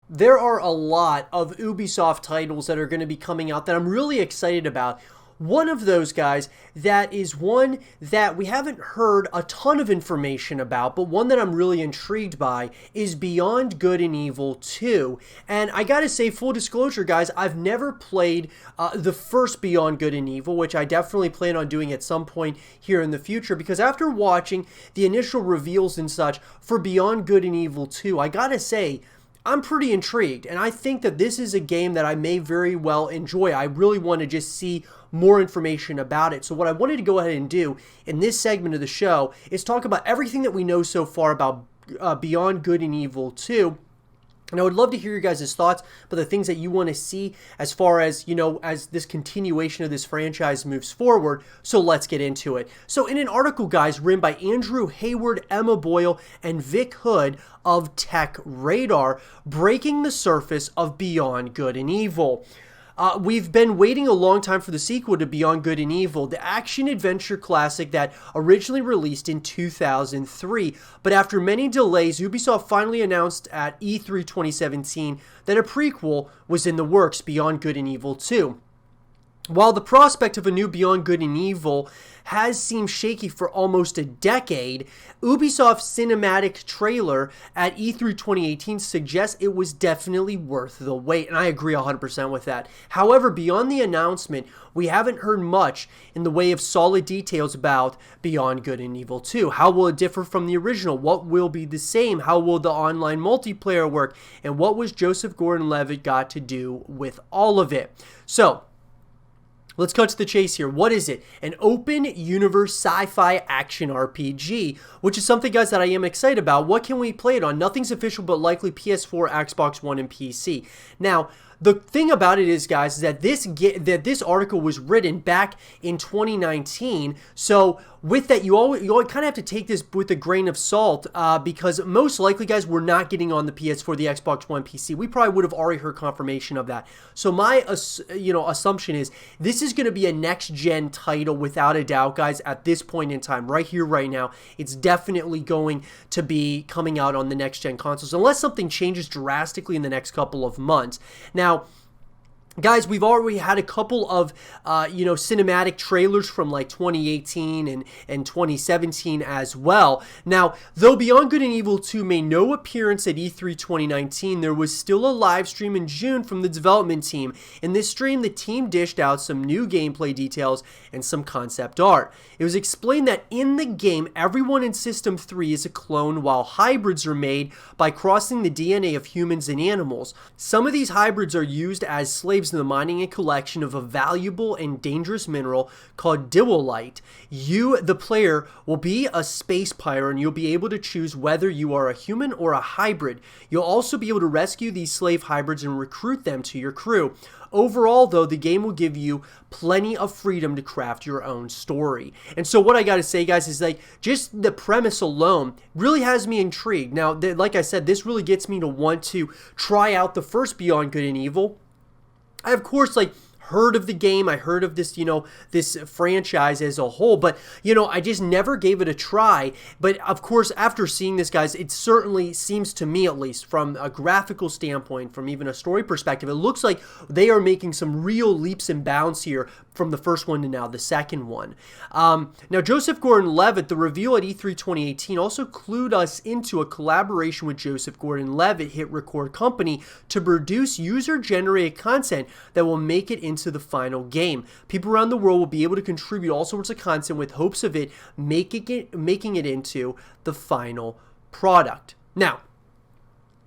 There are a lot of Ubisoft titles that are going to be coming out that I'm really excited about. One of those guys that is one that we haven't heard a ton of information about, but one that I'm really intrigued by is Beyond Good and Evil 2. And I gotta say, full disclosure, guys, I've never played the first Beyond Good and Evil, which I definitely plan on doing at some point here in the future, because after watching the initial reveals and such for Beyond Good and Evil 2, I gotta say, I'm pretty intrigued, and I think that this is a game that I may very well enjoy. I really want to just see more information about it. So what I wanted to go ahead and do in this segment of the show is talk about everything that we know so far about Beyond Good and Evil 2. And I would love to hear your guys' thoughts, but the things that you want to see as far as, as this continuation of this franchise moves forward. So let's get into it. So in an article, guys, written by Andrew Hayward, Emma Boyle, and Vic Hood of Tech Radar, breaking the surface of Beyond Good and Evil. We've been waiting a long time for the sequel to Beyond Good and Evil, the action-adventure classic that originally released in 2003. But after many delays, Ubisoft finally announced at E3 2017 that a prequel was in the works, Beyond Good and Evil 2. While the prospect of a new Beyond Good and Evil has seemed shaky for almost a decade, Ubisoft's cinematic trailer at E3 2018 suggests it was definitely worth the wait, and I agree 100% with that. However, beyond the announcement, we haven't heard much in the way of solid details about Beyond Good and Evil 2. How will it differ from the original? What will be the same? How will the online multiplayer work? And what was Joseph Gordon-Levitt got to do with all of it? So, let's cut to the chase here. What is it? An open universe sci-fi action RPG, which is something, guys, that I am excited about. What can we play it on? Nothing's official, but likely PS4, Xbox One, and PC. Now, the thing about it is, guys, is that this article was written back in 2019. So with that, you always kind of have to take this with a grain of salt because most likely, guys, we're not getting on the PS4, the Xbox One, PC. We probably would have already heard confirmation of that. So my assumption is this is going to be a next-gen title without a doubt, guys, at this point in time, right here, right now. It's definitely going to be coming out on the next-gen consoles, unless something changes drastically in the next couple of months. Now, guys, we've already had a couple of, cinematic trailers from like 2018 and 2017 as well. Now, though Beyond Good and Evil 2 made no appearance at E3 2019, there was still a live stream in June from the development team. In this stream, the team dished out some new gameplay details and some concept art. It was explained that in the game, everyone in System 3 is a clone, while hybrids are made by crossing the DNA of humans and animals. Some of these hybrids are used as slaves in the mining and collection of a valuable and dangerous mineral called diwellite. You, the player, will be a space pirate, and you'll be able to choose whether you are a human or a hybrid. You'll also be able to rescue these slave hybrids and recruit them to your crew. Overall, though, the game will give you plenty of freedom to craft your own story. And so what I gotta say, guys, is like just the premise alone really has me intrigued. Now, like I said, this really gets me to want to try out the first Beyond Good and Evil. I, of course, heard of the game. I heard of this, this franchise as a whole, but, I just never gave it a try. But of course, after seeing this, guys, it certainly seems to me, at least from a graphical standpoint, from even a story perspective, it looks like they are making some real leaps and bounds here from the first one to now the second one. Now, Joseph Gordon-Levitt, the reveal at E3 2018 also clued us into a collaboration with Joseph Gordon-Levitt Hit Record Company to produce user-generated content that will make it into the final game. People around the world will be able to contribute all sorts of content with hopes of it making it into the final product. Now,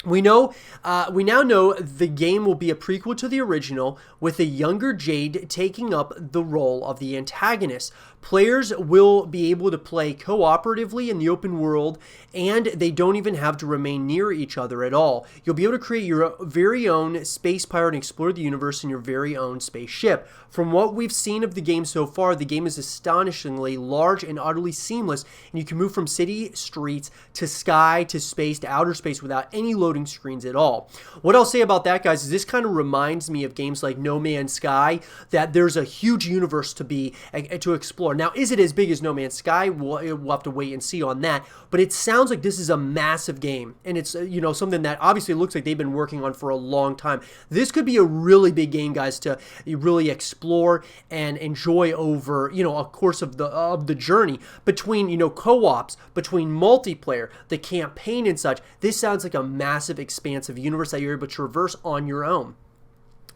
we now know the game will be a prequel to the original, with a younger Jade taking up the role of the antagonist. Players will be able to play cooperatively in the open world, and they don't even have to remain near each other at all. You'll be able to create your very own space pirate and explore the universe in your very own spaceship. From what we've seen of the game so far, the game is astonishingly large and utterly seamless, and you can move from city streets to sky to space to outer space without any loading screens at all. What I'll say about that, guys, is this kind of reminds me of games like No Man's Sky, that there's a huge universe to explore. Now, is it as big as No Man's Sky? We'll have to wait and see on that, but it sounds like this is a massive game, and it's something that obviously looks like they've been working on for a long time. This could be a really big game, guys, to really explore and enjoy over a course of the journey between co-ops, between multiplayer, the campaign and such. This sounds like a massive expansive universe that you're able to traverse on your own.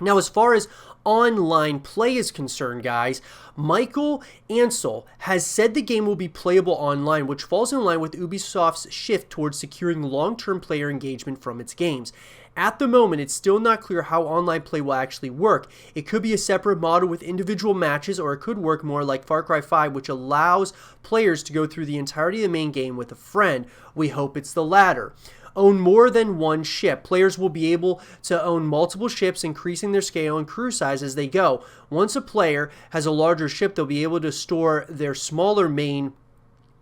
Now, as far as online play is concerned, guys, Michael Ansel has said the game will be playable online, which falls in line with Ubisoft's shift towards securing long-term player engagement from its games. At the moment, it's still not clear how online play will actually work. It could be a separate model with individual matches, or it could work more like Far Cry 5, which allows players to go through the entirety of the main game with a friend. We hope it's the latter. Own more than one ship. Players will be able to own multiple ships, increasing their scale and crew size as they go. Once a player has a larger ship, they'll be able to store their smaller main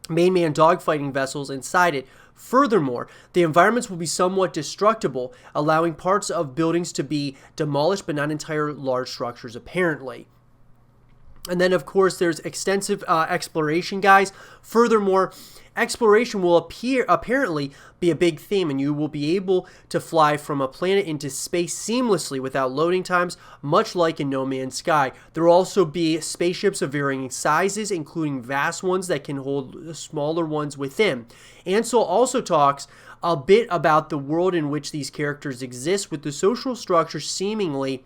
man dogfighting vessels inside it. Furthermore, the environments will be somewhat destructible, allowing parts of buildings to be demolished, but not entire large structures apparently. And then, of course, there's extensive exploration, guys. Furthermore, exploration will apparently be a big theme, and you will be able to fly from a planet into space seamlessly without loading times, much like in No Man's Sky. There will also be spaceships of varying sizes, including vast ones that can hold smaller ones within. Ansel also talks a bit about the world in which these characters exist, with the social structure seemingly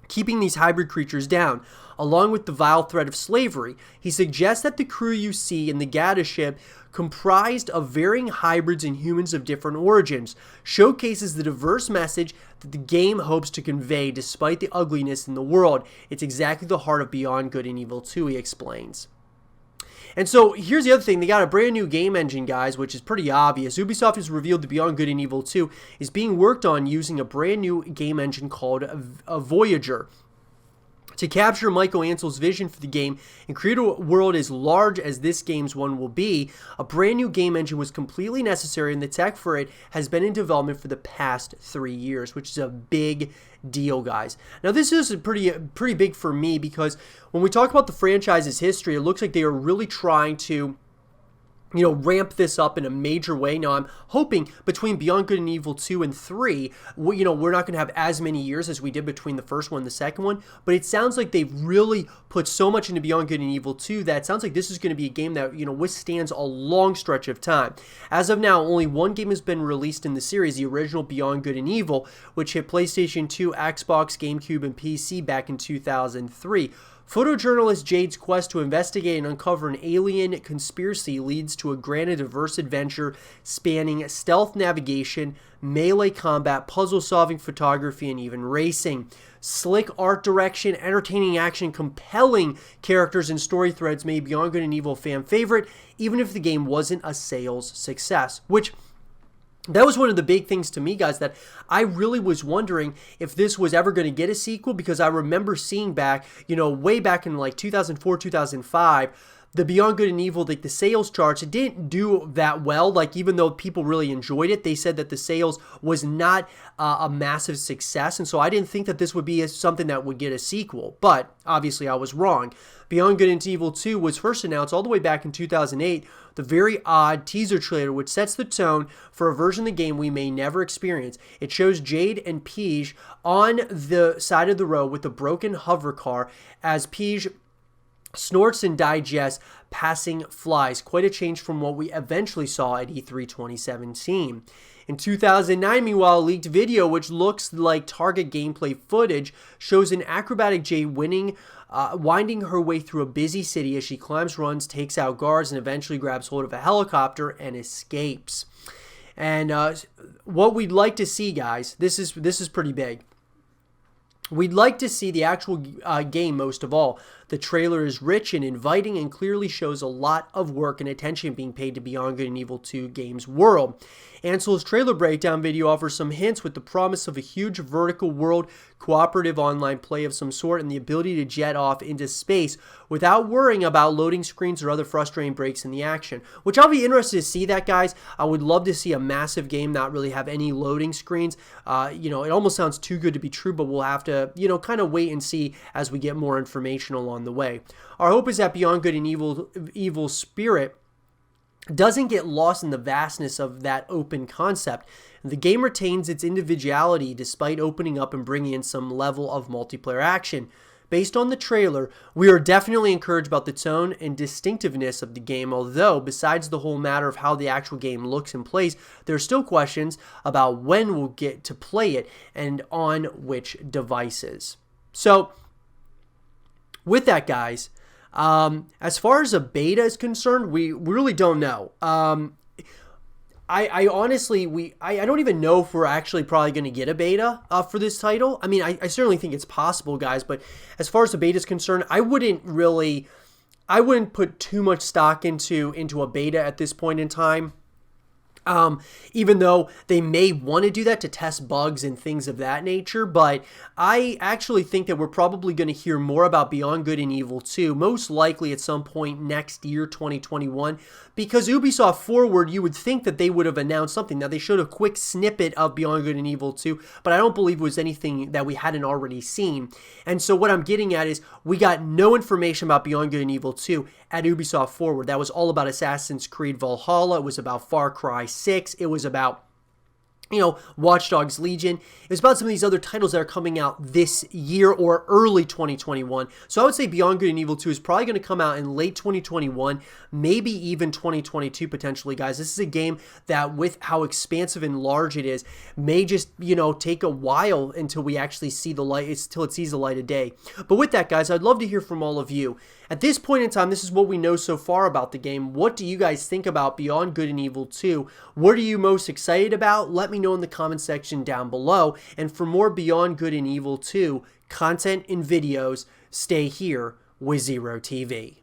keeping these hybrid creatures down, along with the vile threat of slavery. He suggests that the crew you see in the Gata ship, comprised of varying hybrids and humans of different origins, showcases the diverse message that the game hopes to convey despite the ugliness in the world. It's exactly the heart of Beyond Good and Evil 2, he explains. And so here's the other thing. They got a brand new game engine, guys, which is pretty obvious. Ubisoft has revealed that Beyond Good and Evil 2 is being worked on using a brand new game engine called Voyager. To capture Michael Ansel's vision for the game and create a world as large as this game's one will be, a brand new game engine was completely necessary, and the tech for it has been in development for the past 3 years, which is a big deal, guys. Now, this is pretty big for me, because when we talk about the franchise's history, it looks like they are really trying to ramp this up in a major way. Now, I'm hoping between Beyond Good and Evil 2 and 3, we're not going to have as many years as we did between the first one and the second one, but it sounds like they've really put so much into Beyond Good and Evil 2 that it sounds like this is going to be a game that, withstands a long stretch of time. As of now, only one game has been released in the series, the original Beyond Good and Evil, which hit PlayStation 2, Xbox, GameCube, and PC back in 2003. Photojournalist Jade's quest to investigate and uncover an alien conspiracy leads to a grand and diverse adventure spanning stealth navigation, melee combat, puzzle-solving, photography, and even racing. Slick art direction, entertaining action, compelling characters, and story threads made Beyond Good and Evil a fan favorite, even if the game wasn't a sales success, which that was one of the big things to me, guys, that I really was wondering if this was ever going to get a sequel, because I remember seeing back, way back in like 2004, 2005, the Beyond Good and Evil, like the sales charts, it didn't do that well. Like, even though people really enjoyed it, they said that the sales was not a massive success. And so I didn't think that this would be something that would get a sequel. But obviously I was wrong. Beyond Good and Evil 2 was first announced all the way back in 2008, the very odd teaser trailer which sets the tone for a version of the game we may never experience. It shows Jade and Peach on the side of the road with a broken hover car as Peach snorts and digests passing flies. Quite a change from what we eventually saw at E3 2017. In 2009, meanwhile, a leaked video, which looks like target gameplay footage, shows an acrobatic Jade winding her way through a busy city as she climbs, runs, takes out guards, and eventually grabs hold of a helicopter and escapes. And what we'd like to see, guys, this is pretty big. We'd like to see the actual game most of all. The trailer is rich and inviting and clearly shows a lot of work and attention being paid to Beyond Good and Evil 2 game's world. Ansel's trailer breakdown video offers some hints with the promise of a huge vertical world, cooperative online play of some sort, and the ability to jet off into space without worrying about loading screens or other frustrating breaks in the action. Which I'll be interested to see that, guys. I would love to see a massive game not really have any loading screens. It almost sounds too good to be true, but we'll have to, kind of wait and see as we get more information along the way. Our hope is that Beyond Good and Evil Spirit doesn't get lost in the vastness of that open concept. The game retains its individuality despite opening up and bringing in some level of multiplayer action. Based on the trailer, we are definitely encouraged about the tone and distinctiveness of the game, although besides the whole matter of how the actual game looks and plays, there are still questions about when we'll get to play it and on which devices. So, with that, guys, as far as a beta is concerned, we really don't know. I honestly, I don't even know if we're actually probably going to get a beta for this title. I mean, I certainly think it's possible, guys, but as far as the beta is concerned, I wouldn't put too much stock into a beta at this point in time. Even though they may want to do that to test bugs and things of that nature, but I actually think that we're probably going to hear more about Beyond Good and Evil 2, most likely at some point next year, 2021, because Ubisoft Forward, you would think that they would have announced something. Now, they showed a quick snippet of Beyond Good and Evil 2, but I don't believe it was anything that we hadn't already seen. And so what I'm getting at is we got no information about Beyond Good and Evil 2 at Ubisoft Forward. That was all about Assassin's Creed Valhalla. It was about Far Cry 6. It was about, Watch Dogs Legion. It was about some of these other titles that are coming out this year or early 2021. So I would say Beyond Good and Evil 2 is probably going to come out in late 2021, maybe even 2022 potentially, guys. This is a game that, with how expansive and large it is, may just, take a while until we actually see the light, until it sees the light of day. But with that, guys, I'd love to hear from all of you. At this point in time, this is what we know so far about the game. What do you guys think about Beyond Good and Evil 2? What are you most excited about? Let me know in the comment section down below. And for more Beyond Good and Evil 2 content and videos, stay here with Zero TV.